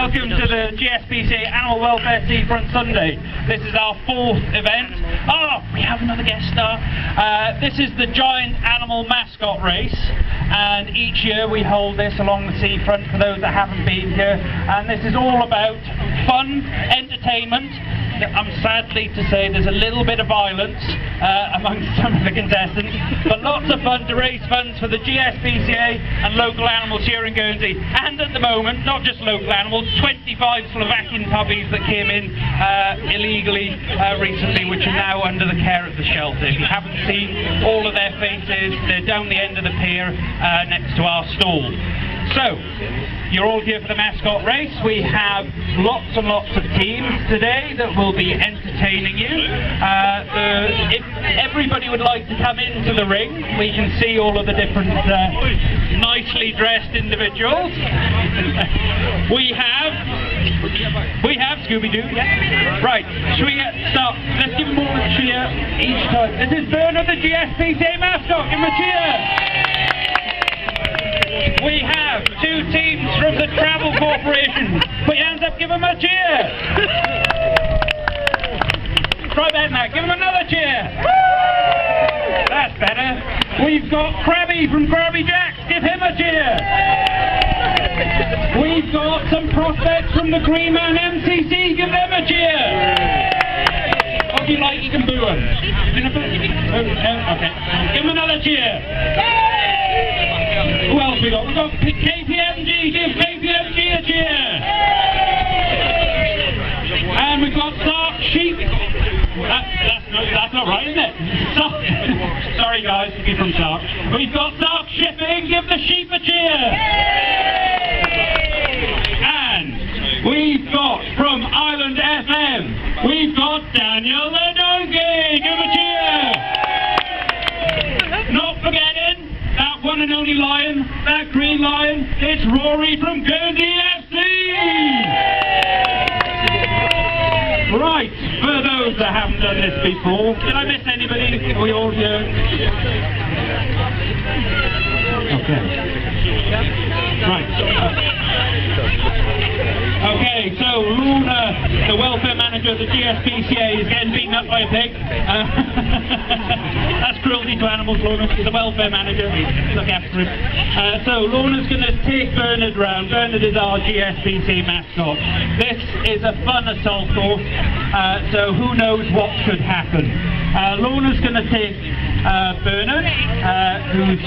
welcome to the GSPCA Animal Welfare Seafront Sunday. This is our 4th event. Oh, we have another guest star. This is the giant animal mascot race, and each year we hold this along the seafront for those that haven't been here. And this is all about fun, entertainment. I'm sadly to say there's a little bit of violence amongst some of the contestants, but lots of fun to raise funds for the GSPCA and local animals here in Guernsey. And at the moment, not just local animals, 25 Slovakian puppies that came in illegally recently, which are now under the care of the shelter. If you haven't seen all of their faces, they're down the end of the pier next to our stall. So, you're all here for the mascot race. We have lots and lots of teams today that will be entertaining you. If everybody would like to come into the ring, we can see all of the different nicely dressed individuals. We have Scooby-Doo, yeah? Right, should we start? Let's give them all a cheer each time. This is Bernard, the GSPCA mascot. Give him a cheer. We have 2 teams from the Travel Corporation. Put your hands up, give them a cheer. Try that now, give them another cheer. That's better. We've got Krabby from Krabby Jacks, give him a cheer. We've got some prospects from the Green Man MCC, give them a cheer. What do you like, you can boo them. Okay, give them another cheer. Who else we got? We've got KPMG, give KPMG a cheer! And we've got Sark Sheep. That's not right, isn't it? Sorry guys, to be from Sark. We've got Sark Shipping, give the sheep a cheer! And we've got from Island FM, we've got Daniel the Donkey, give him a cheer! Not forgetting that one and only lion, that green lion, it's Rory from Guernsey FC! Right, for those that haven't done this before, did I miss anybody? Are we all here? Okay. Right. Okay, so Luna, the welfare manager of the GSPCA, is getting beaten up by a pig. That's cruelty to animals, Luna. She's the welfare manager. Look after him. So Luna's going to take Bernard round. Bernard is our GSPCA mascot. This is a fun assault course, so who knows what could happen. Luna's going to take Bernard, who's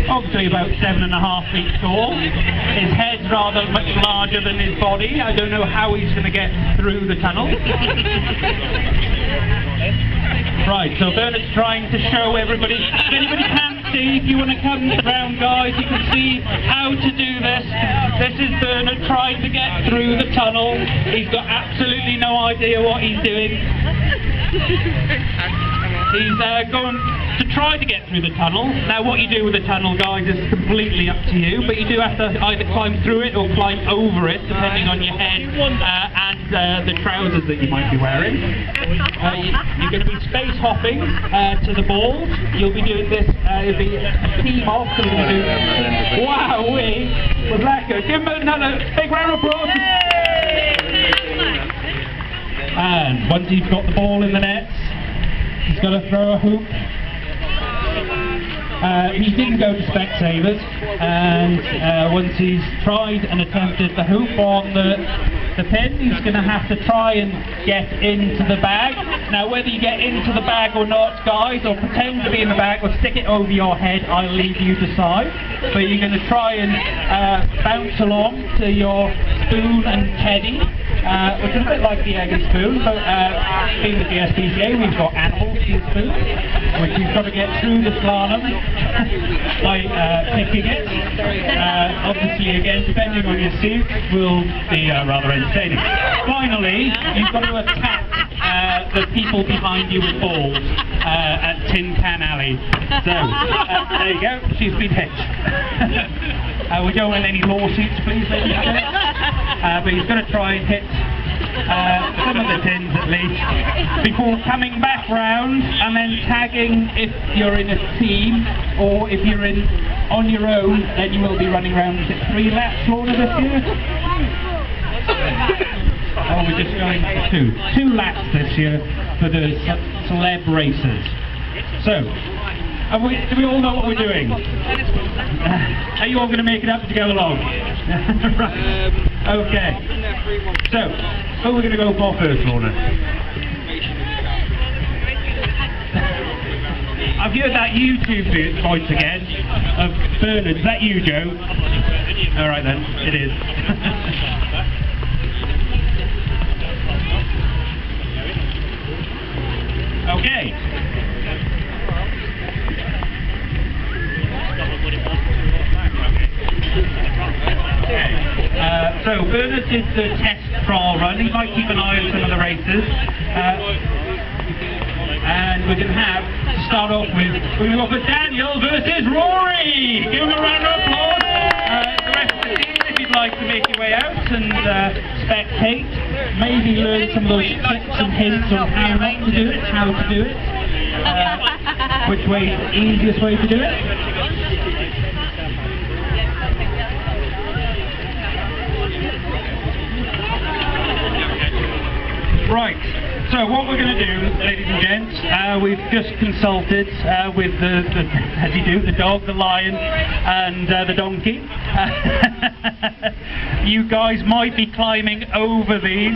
obviously about 7.5 feet tall. His head's rather much larger than his body. I don't know how he's going to get through the tunnel. Right, so Bernard's trying to show everybody. If anybody can't see, if you want to come round, guys, you can see how to do this. This is Bernard trying to get through the tunnel. He's got absolutely no idea what he's doing. He's going to try to get through the tunnel. Now what you do with the tunnel, guys, is completely up to you, but you do have to either climb through it or climb over it, depending on your head and the trousers that you might be wearing. You're going to be space hopping to the balls. You'll be doing this, it'll be a team off, so we're going to do... Wowee! Was that good? Give him another big round of applause. And once he's got the ball in the nets, he's got to throw a hoop. He didn't go to Specsavers, and once he's tried and attempted the hoop on the pin, he's going to have to try and get into the bag. Now whether you get into the bag or not, guys, or pretend to be in the bag or stick it over your head, I'll leave you decide. But you're going to try and bounce along to your spoon and teddy, which is a bit like the egg and spoon, but being the GSPCA, we've got animals in the spoon, which you've got to get through the slalom by picking it. Obviously, again, depending on your suit, will be rather entertaining. Finally, you've got to attack the people behind you with balls at Tin Can Alley. So, there you go, she's been hit. We don't want any lawsuits, please, ladies and gentlemen. But he's going to try and hit some of the tins at least, before coming back round and then tagging if you're in a team, or if you're on your own, then you will be running around. Is it 3 laps, Lorna, this year? Oh, we're just going for 2 laps this year for the celeb races. So, do we all know what we're doing? Are you all going to make it up as you go along? Right. Okay. So, who are we going to go for first, Lorna? I've heard that YouTube voice again of Bernard. Is that you, Joe? All right then, it is. Okay. So Bernard did the test trial run. He might keep an eye on some of the races. And we're going to have, to start off with, we're going to go for Daniel versus Rory! Give him a round of applause. The rest of the team, if you'd like to make your way out and spectate, maybe learn some of those tips and hints on how not to do it, how to do it, which way is the easiest way to do it. Right, so what we're going to do, ladies and gents, we've just consulted with as you do, the dog, the lion, and the donkey. You guys might be climbing over these.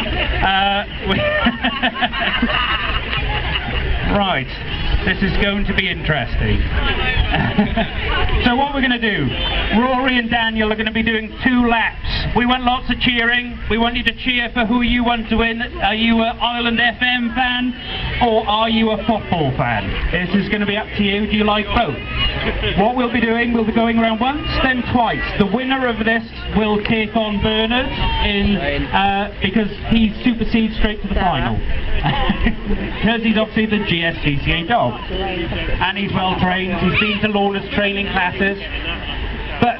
Right, this is going to be interesting. So what we're going to do, Rory and Daniel are going to be doing 2 laps. We want lots of cheering. We want you to cheer for who you want to win. Are you an Ireland FM fan, or are you a football fan? This is going to be up to you. Do you like both? What we'll be doing, we'll be going around once, then twice. The winner of this will take on Bernard because he supersedes straight to the final. Because he's obviously the GSPCA dog, and he's well trained. He's been to Lorna's training classes. But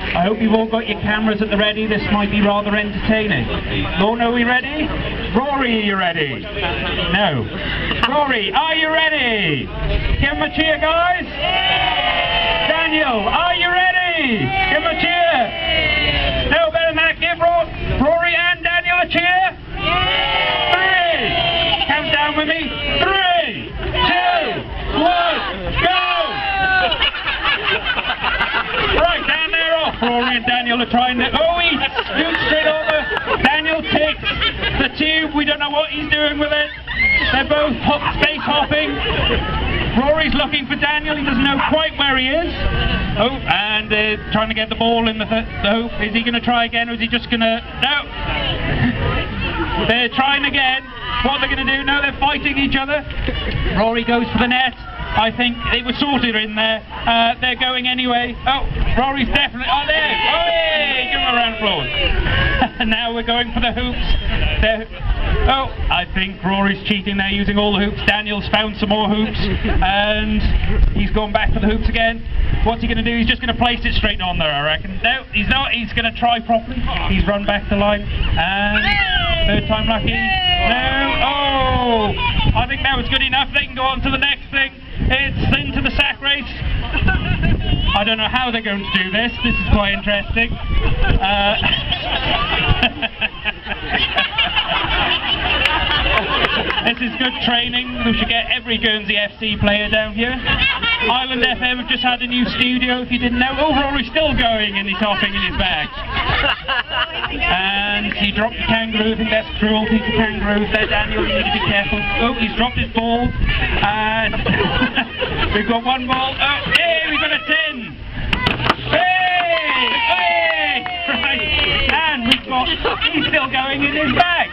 I hope you've all got your cameras at the ready. This might be rather entertaining. Lorna, are we ready? Rory, are you ready? No. Rory, are you ready? Give him a cheer, guys. Daniel, are you ready? Give him a cheer. No better than that. Give Rory and Daniel a cheer. 3. Count down with me. 3, 2, 1, go! Right, down there off. Rory and Daniel are trying to... Oh, he scoots straight over. Daniel takes the tube. We don't know what he's doing with it. They're both space hopping. Rory's looking for Daniel. He doesn't know quite where he is. Oh, and trying to get the ball in the hoop. Is he going to try again, or is he just going to... No. They're trying again. What they're going to do? No, they're fighting each other. Rory goes for the net. I think it was sorted in there. They're going anyway. Oh, Rory's definitely... Oh, there! Oh, hey! Give him a round of applause. Now we're going for the hoops. Oh, I think Rory's cheating there, using all the hoops. Daniel's found some more hoops, and he's gone back for the hoops again. What's he going to do? He's just going to place it straight on there, I reckon. No, he's not. He's going to try properly. He's run back the line, and third time lucky. No. Oh, I think that was good enough. They can go on to the next thing. It's into the sack race. I don't know how they're going to do this. This is quite interesting. This is good training. We should get every Guernsey FC player down here. Ireland FM have just had a new studio, if you didn't know. Oh, Rory's still going, and he's hopping in his bag. And he dropped the kangaroo. I think that's cruelty to kangaroos there, Daniel. You need to be careful. Oh, he's dropped his ball. And we've got one ball. Oh, hey, we've got a tin. Hey! Hey! Right. And we've got... He's still going in his bag.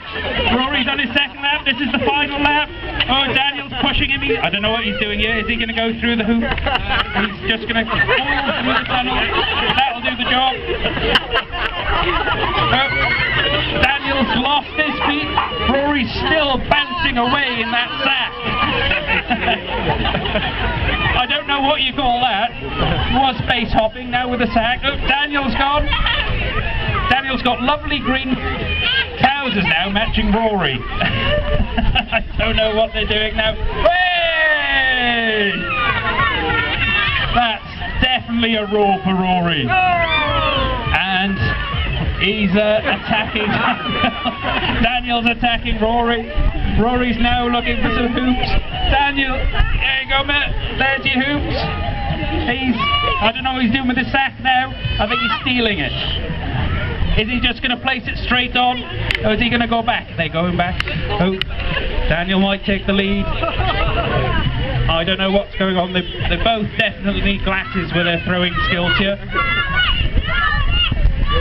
Rory's on his second lap. This is the final lap. Oh, Daniel's pushing him. I don't know what he's doing here. Is he going to go through the hoop? He's just going to fall through the tunnel. That'll do the job. Oh, Daniel's lost his feet. Rory's still bouncing away in that sack. I don't know what you call that. Was space hopping now with the sack. Oh, Daniel's gone. Daniel's got lovely green trousers now, matching Rory. I don't know what they're doing now. Hey! That's definitely a roar for Rory. And he's attacking. Daniel's attacking Rory. Rory's now looking for some hoops. Daniel, there you go, mate. There's your hoops. I don't know what he's doing with his sack now. I think he's stealing it. Is he just going to place it straight on, or is he going to go back? They're going back. Oh, Daniel might take the lead. I don't know what's going on. They both definitely need glasses with their throwing skills here.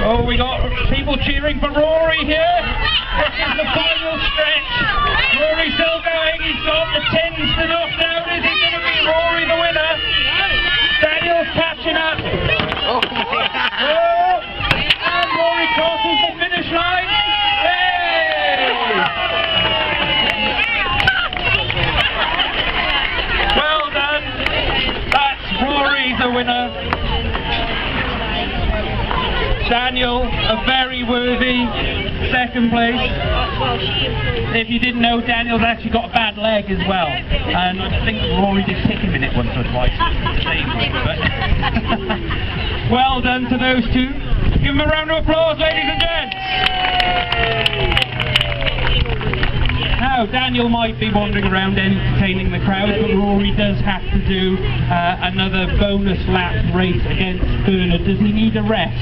Oh, we got people cheering for Rory here. This is the final stretch. Rory's still going. He's got the 10s to knock down. Is it going to be Rory the winner? Daniel's catching up. Oh, and Rory crosses the finish line. Hey! Well done. That's Rory the winner. Daniel, a very worthy second place. If you didn't know, Daniel's actually got a bad leg as well. And I think Rory did kick him in it once or twice. But well done to those two. Give them a round of applause, ladies and gents. Now, Daniel might be wandering around entertaining the crowd, but Rory does have to do another bonus lap race against Bernard. Does he need a rest?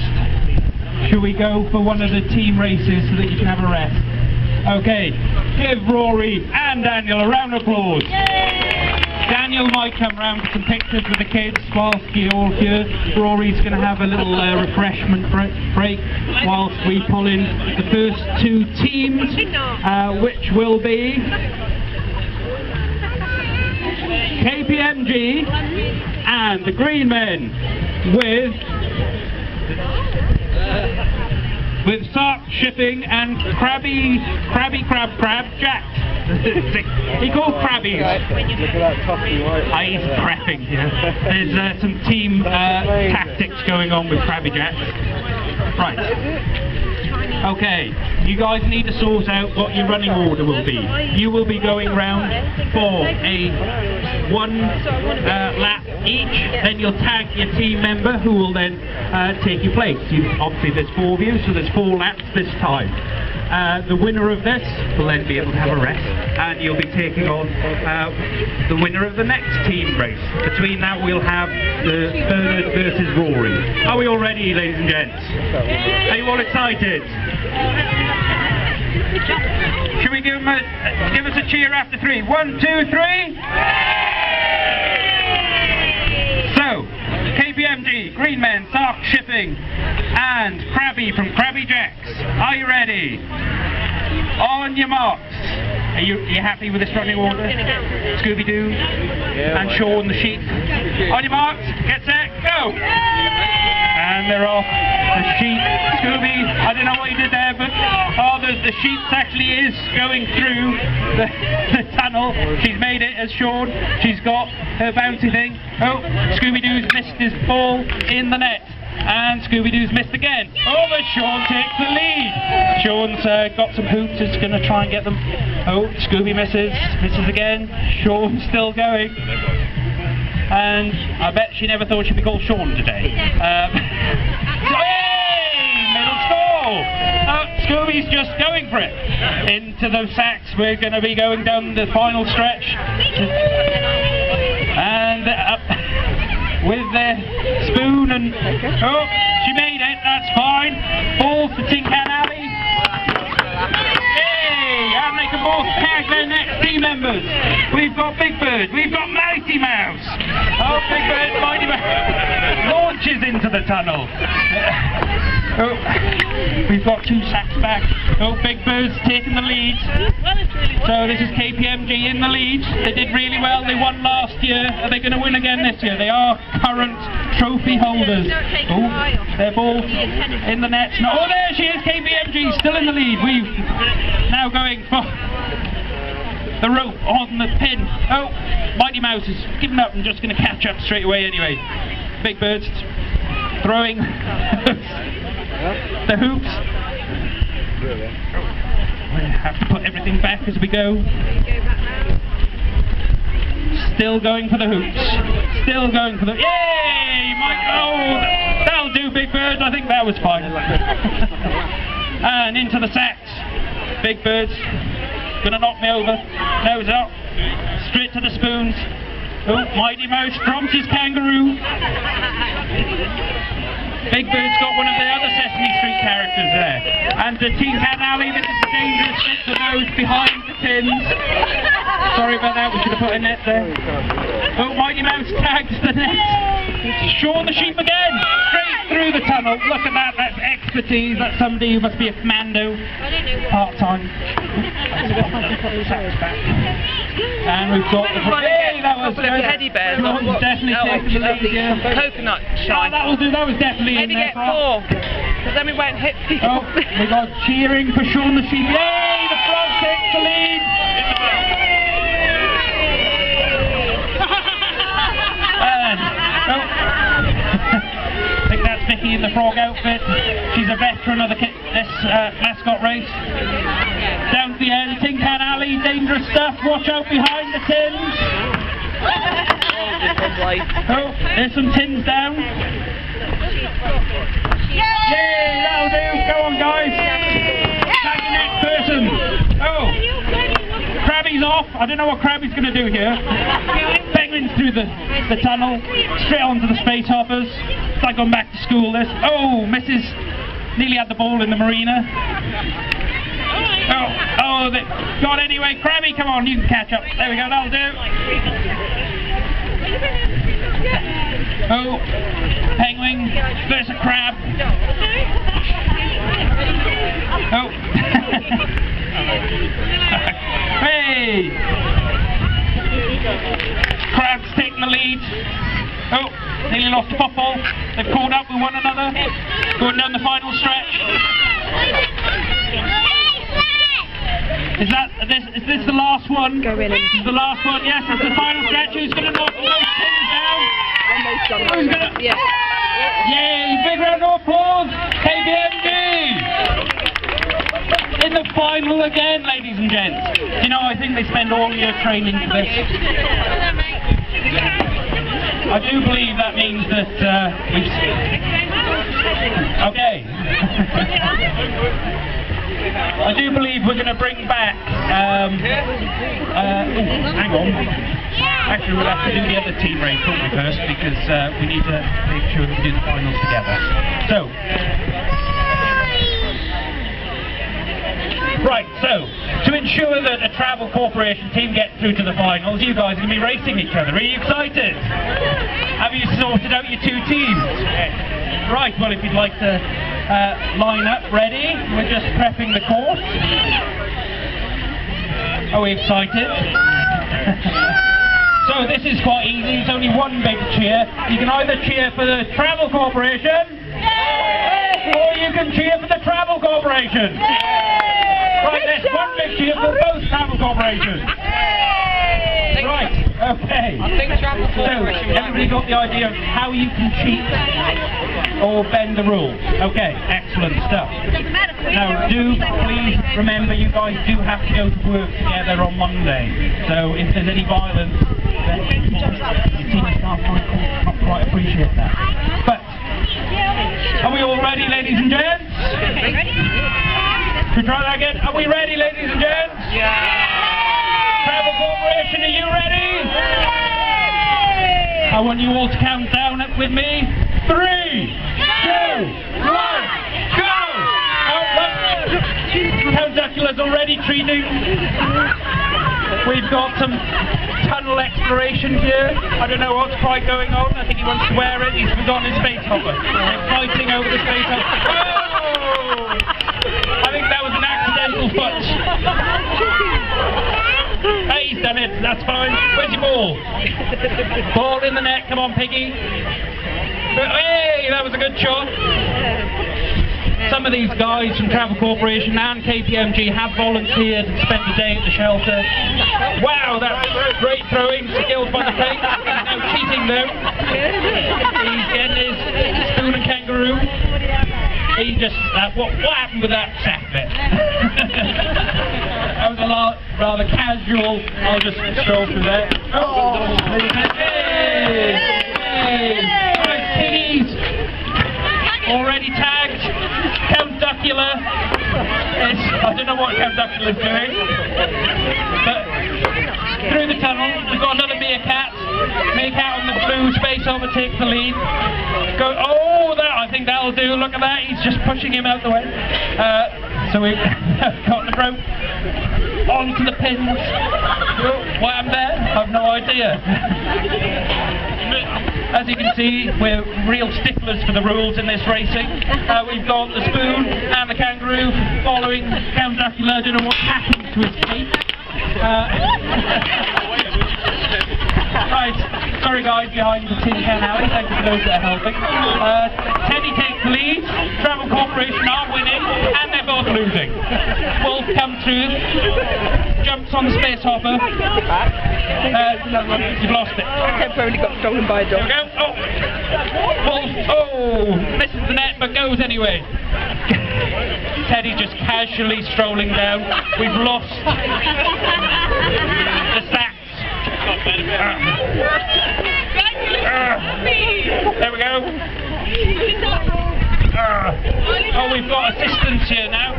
Should we go for one of the team races so that you can have a rest? Okay, give Rory and Daniel a round of applause. Yay! Daniel might come round for some pictures with the kids whilst you're all here. Rory's going to have a little refreshment break whilst we pull in the first two teams, which will be KPMG and the Green Men with Sark Shipping and Crab Jack. He called Crabbies. Look at that toffee white. He's prepping here. There's some team tactics going on with Crabby Jacks. Right. Okay, you guys need to sort out what your running order will be. You will be going round for a one lap each, then you'll tag your team member who will then take your place. Obviously there's 4 of you, so there's 4 laps this time. The winner of this will then be able to have a rest, and you'll be taking on the winner of the next team race. Between that we'll have the Bernard versus Rory. Are we all ready, ladies and gents? Are you all excited? Should we give us a cheer after 3? 1, 2, 3! So, KPMG, Green Men, Sark Shipping, and Crabby from Crabby Jacks. Are you ready? On your marks. Are you happy with this running order? Scooby-Doo and Sean the sheep. On your marks, get set, go! And they're off. The sheep, Scooby, I don't know what you did there, but the sheep actually is going through the tunnel. She's made it as Sean. She's got her bouncy thing. Oh, Scooby-Doo's missed his ball in the net. And Scooby-Doo's missed again. Oh, but Sean takes the lead. Sean's got some hoops, is going to try and get them. Oh, Scooby misses again. Sean's still going. And I bet she never thought she'd be called Sean today. Hey! Middle score! Scooby's just going for it. Into those sacks, we're going to be going down the final stretch. And up with the spoon and... Oh, she made it, that's fine. Ball for Tin Can Alley. Hey, and they can both tag their next team members. We've got Big Bird, we've got Mighty Mouse. Oh, Big Bird, Mighty Mouse launches into the tunnel. Oh, we've got 2 sacks back. Oh, Big Bird's taking the lead. So this is KPMG in the lead. They did really well. They won last year. Are they going to win again this year? They are current trophy holders. Oh, they're both in the net. No, oh, there she is. KPMG still in the lead. We've now going for the rope on the pin. Oh, Mighty Mouse has given up and just going to catch up straight away anyway. Big Bird's throwing the hoops. We have to put everything back as we go. Still going for the hoops. Still going for the... Yay! Oh, that'll do, Big Bird. I think that was fine. And into the sacks. Big Bird's gonna knock me over. Nose up. Straight to the spoons. Oh, Mighty Mouse drops his kangaroo. Big Bird's got one of the other Sesame Street characters there. And the Tin Can Alley, this is the dangerous bit for those behind the tins. Sorry about that, we should have put a net there. Oh, Mighty Mouse tags the net. Shaun the sheep again, straight through the tunnel. Look at that, that's expertise. That's somebody who must be a commando, part-time. And we've got the... Hey, that was teddy bears. Shaun's definitely taking the lead, yeah. Coconut shine. Oh, that will do, that was definitely in Maybe there. get 4, because then we won't hit people. Oh, we got cheering for Shaun the sheep. Yay, the frog takes the lead. I think that's Vicky in the frog outfit. She's a veteran of this mascot race. Down to the end, Tin Can Alley, dangerous stuff. Watch out behind the tins. Oh, there's some tins down. Yay, that'll do. Go on, guys. Tag the next person. Oh, Krabby's off. I don't know what Krabby's going to do here. Penguins through the tunnel, straight onto the space hoppers. It's like going back to school, this. Oh, misses. Nearly had the ball in the marina. Oh, they got anyway. Krabby, come on, you can catch up. There we go, that'll do. Oh, penguin versus a crab. Oh. Hey! Crab's taking the lead. Oh, nearly lost the football. They've caught up with one another. Going down the final stretch. Is this the last one? Go in. This is the last one, yes, it's the final stretch. Who's going to knock those pins down? Who's going to... Yeah. Yay! Big round of applause! KBMG! In the final again, ladies and gents. You know, I think they spend all year training for this. I do believe that means that we've... Okay. I do believe we're going to bring back... hang on. Actually, we'll have to do the other team race, won't we, first, because we need to make sure that we do the finals together. So... Right, so, to ensure that a travel corporation team gets through to the finals, you guys are going to be racing each other. Are you excited? Have you sorted out your two teams? Right, well, if you'd like to line up, ready? We're just prepping the course. Are we excited? So this is quite easy, it's only one big cheer. You can either cheer for the travel corporation, or you can cheer for the travel corporation. Right, there's one big cheer for both travel corporations. Right, okay. I think travel So, everybody got the idea of how you can cheat or bend the rules? Okay, excellent stuff. Now, do please remember you guys do have to go to work together on Monday. So, if there's any violence, then your team staff might not quite appreciate that. But, are we all ready, ladies and gents? Should we try that again? Are we ready, ladies and gents? Yeah. Travel Corporation, are you ready? I want you all to count down with me. 3, 2, 1, go! Oh, look. Count Dracula's already treating. We've got some tunnel exploration here. I don't know what's quite going on. I think he wants to wear it. He's forgotten his space hopper. They're fighting over the space hopper. Oh! I think that was an accidental foot. Hey, he's done it. That's fine. Where's your ball? Ball in the net. Come on, Piggy. Hey, that was a good shot. Some of these guys from Travel Corporation and KPMG have volunteered and spent the day at the shelter. Wow, that's great throwing skills by the plate. He's now cheating though. He's getting his spoon and kangaroo. he just, what happened with that sap bit? That was a rather casual, I'll just stroll through there. Oh! Hey! Right, piggies! Already tagged. Count Duckula. I don't know what Count Duckula's doing. But through the tunnel, we've got another meerkat. Meerkat on the blue space over takes the lead. I think that'll do. Look at that. He's just pushing him out the way. So we've got the rope onto the pins. Why I'm there? I've no idea. As you can see, we're real sticklers for the rules in this racing. We've got the spoon and the kangaroo following Count Dracula. I don't know what happened to his feet. Right, sorry guys behind the tin can alley, thank you for those that are helping. Teddy takes the lead, Travel Corporation are winning, and they're both losing. Wolf comes through, jumps on the space hopper. You've lost it. Temporarily got stolen by a dog. There we go. Wolf, misses the net but goes anyway. Teddy just casually strolling down. We've lost the sacks. There we go. We've got assistance here now.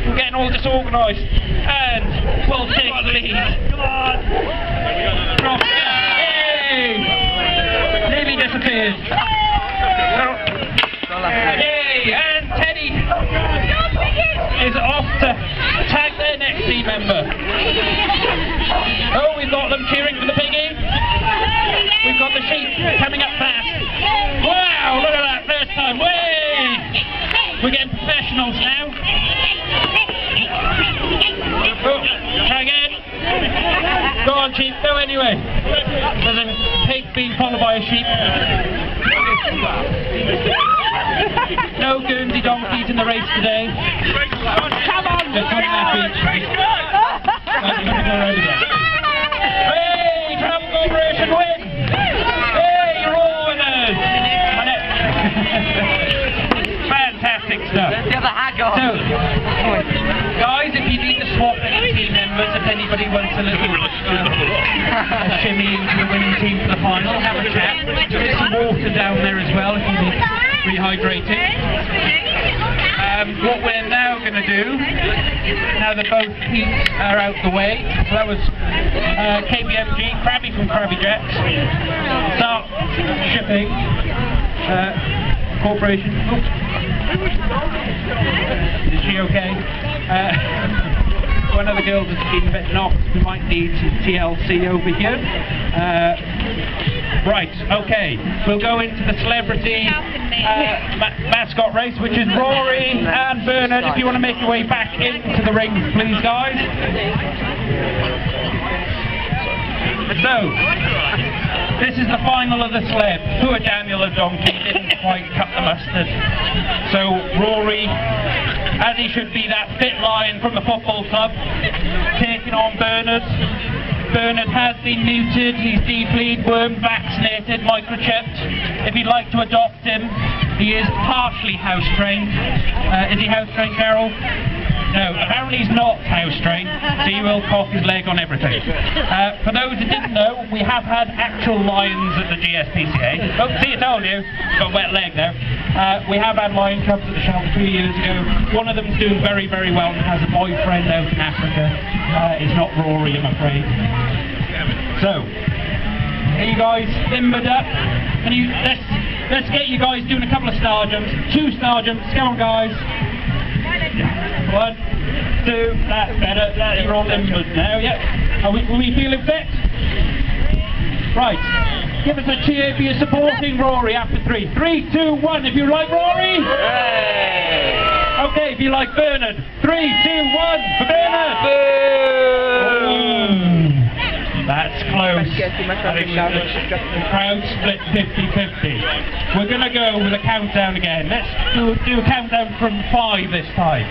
We're getting all disorganised. And we'll take the lead. Drop it. Hey! Nearly disappeared. Yay! And Teddy is off to tag their next team member. We've got them cheering for the piggy. We've got the sheep coming up fast. Wow, look at that, first time. Way! We're getting professionals now. Try again. Go on, sheep, go anyway. There's a pig being followed by a sheep. No Guernsey donkeys in the race today. Come on! Just on that beach. Right, you're going to go around again. Hey, Travel Corporation win! Hey, you're all winners! Fantastic stuff. So, guys, if you need to swap any team members, if anybody wants a little shimmy into the winning team for the final, have a chat. There's some water down there as well if you need rehydrating. What we're now going to do, now that both heats are out the way, so that was KBMG, Krabby from Krabby Jets, start shipping, corporation. Is she okay? One of the girls has been a bit knocked, we might need some TLC over here. Right, okay, we'll go into the celebrity mascot race, which is Rory and Bernard. If you want to make your way back into the ring, please, guys. So, this is the final of the sled. Poor Daniel the donkey didn't quite cut the mustard. So, Rory, as he should be, that fit lion from the football club, taking on Bernard. Bernard has been neutered, he's defleed, worm vaccinated, microchipped. If you'd like to adopt him, he is partially house trained. Is he house trained, Carol? No, apparently he's not house trained, so he will cough his leg on everything. For those who didn't know, we have had actual lions at the GSPCA. Oh, see, I told you, got a wet leg there. We have had lion cubs at the shelter 2 years ago. One of them's doing very, very well and has a boyfriend out in Africa. It's not Rory, I'm afraid. So, are you guys limbered up? Let's get you guys doing a couple of star jumps. 2 star jumps, come on guys. 1, 2, that's better. You're all limbered now, yep. Are we feeling fit? Right. Give us a cheer if you're supporting Rory after 3. 3, 2, 1. If you like Rory? Hooray! Okay, if you like Bernard. 3, 2, 1 for Bernard! Boom! That's close. I think the crowd split 50-50. We're going to go with a countdown again. Let's do a countdown from 5 this time.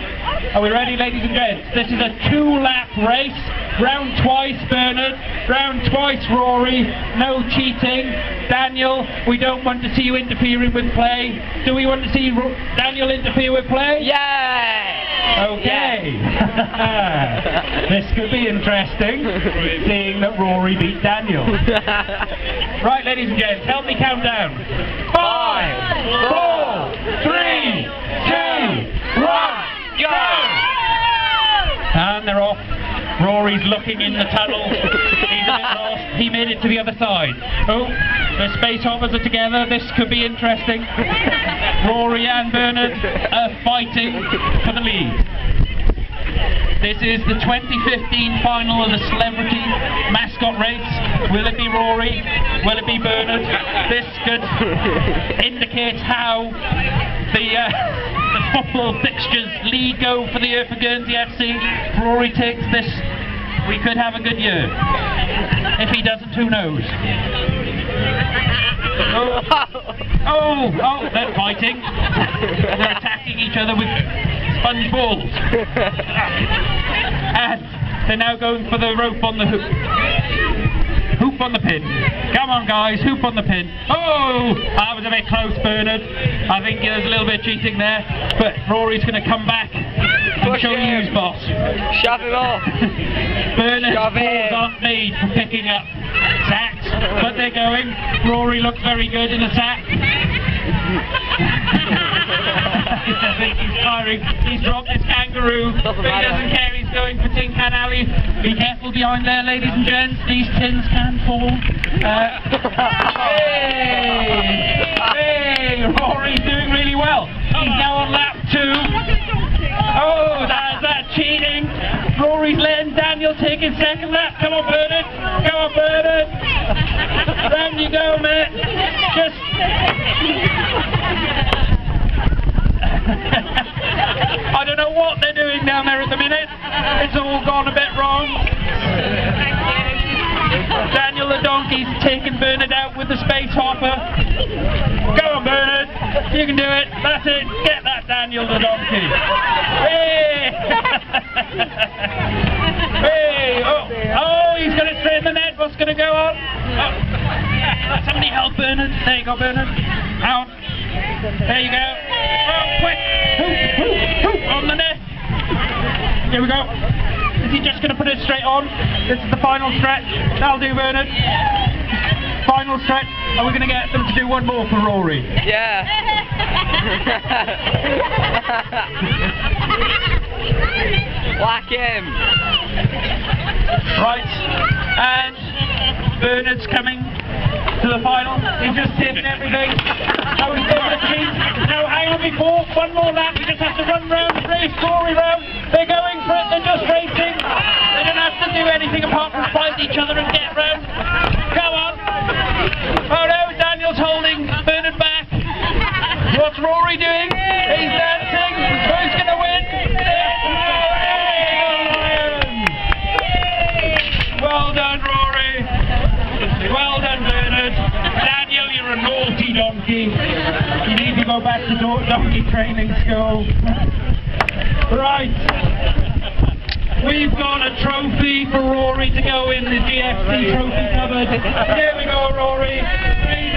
Are we ready, ladies and gents? This is a 2-lap race. Round twice, Bernard. Round twice, Rory. No cheating. Daniel, we don't want to see you interfering with play. Do we want to see Daniel interfere with play? Yeah! Okay. This could be interesting, seeing that Rory beat Daniel. Right, ladies and gents, help me count down. 5, 4, 3, 2, 1, go! And they're off. Rory's looking in the tunnel. He's a bit lost. He made it to the other side. Oh, the space hoppers are together. This could be interesting. Rory and Bernard are fighting for the lead. This is the 2015 final of the Celebrity Mascot Race. Will it be Rory? Will it be Bernard? This could indicate how the football fixtures league go for Guernsey FC. If Rory takes this, we could have a good year. If he doesn't, who knows? Oh, they're fighting. They're attacking each other with sponge balls. And they're now going for the rope on the hoop. Hoop on the pin. Come on, guys, hoop on the pin. Oh, that was a bit close, Bernard. I think there's a little bit of cheating there, but Rory's going to come back and show you who's boss. Shove him off. Bernard's paws aren't made for picking up sacks, but they're going. Rory looks very good in a sack. I think he's tiring. He's dropped his kangaroo, but he doesn't care. He's going for Tin Can Alley. Be careful behind there, ladies and gents. These tins can fall. Hey, Rory's doing really well. He's now on lap 2. Oh, that's cheating. Rory's letting Daniel take his second lap. Come on, Bernard. Come on, Bernard. Round you go, mate. Just... I don't know what they're doing down there at the minute. It's all gone a bit wrong. Daniel the donkey's taking Bernard out with the space hopper. Go on, Bernard. You can do it. That's it. Get that, Daniel the donkey. Hey! Hey! Oh, he's got it straight in the net. What's going to go on? Oh. Somebody help Bernard. There you go, Bernard. Out. There you go. Oh, quick! Hoop on the net. Here we go. Is he just going to put it straight on? This is the final stretch. That'll do, Bernard. Final stretch. Are we going to get them to do one more for Rory? Yeah. Whack him. Right. And Bernard's coming to the final. He's just tipped everything. Now he's doing the cheat. No, hang on before. One more lap. We just have to run round, race Rory round. They're going for it. They're just racing. They don't have to do anything apart from fight each other and get round. Go on. Oh no, Daniel's holding Bernard back. What's Rory doing? He's dancing. Who's going to win? Well done, Rory. Well done, Bernard. Daniel, you're a naughty donkey. You need to go back to donkey training school. Right. We've got a trophy for Rory to go in the GSPCA trophy cupboard. Here we go, Rory. 3